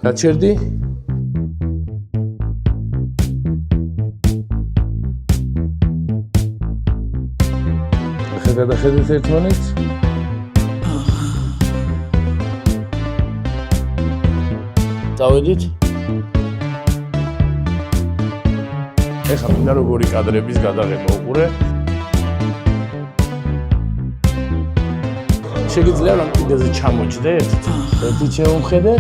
გაჩერდი ახლა გადახედეთ ერთმანეთს დავედით ეხლა მინდა როგორი კადრების გადაღება უყურე შეგიძლია რომ კიდეზე ჩამოჭდეთ ერთით შევხედე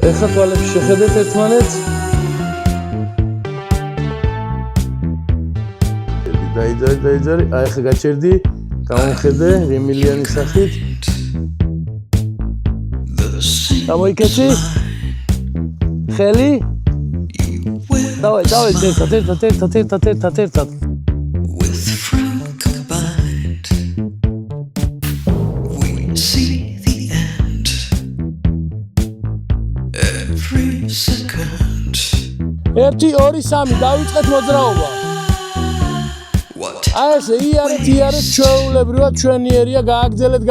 ეხლა თვალებს შეხედეთ ერთმანეთს დაიძარი აი ახლა გაჩერდი გამომხედე რემილიანის სახით გამოიკეცი ხელი დავай ერთად ერთი ორი სამი დავიწყეთ მოძრაობა აი ესე იარეთ ჩვეულებრივად ჩვენიერია გააგრძელეთ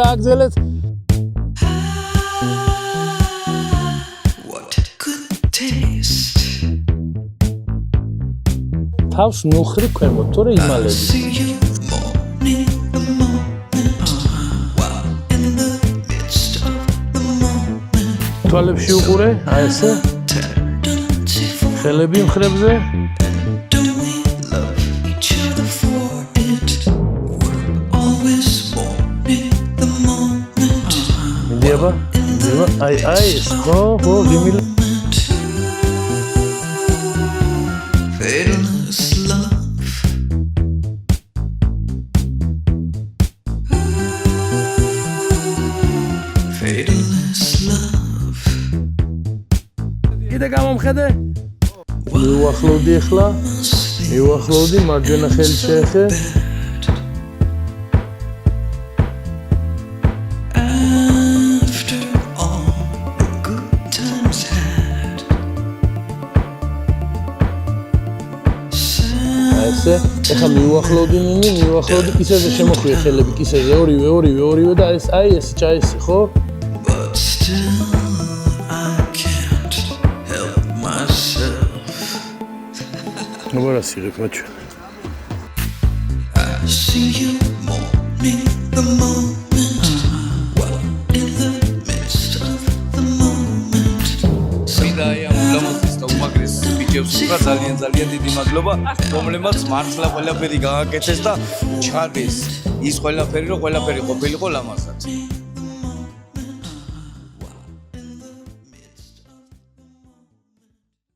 თავს ნუხრი ქვემოთ თორე იმალები თვალებში უყურე აი ესე ხელები მხრებზე მიდიაბა აი ეს ხო გიმილ კიდე გამომხედე მივახლოვდი ახლა მარჯვენა ხელი შეეხე ესე ახლა მივახლოვდი კისერზე შემოხვიე ხელები კისერზე ორივე და აი ეს ჩაისი ხო Agora sim, Ricote. ძალიან დიდი მადლობა, რომლებმაც მართლა ყველაფერი გააკეთეს და ჩადეს ის ყველაფერი, რომ ყველაფერი ყოფილიყო ლამაზად.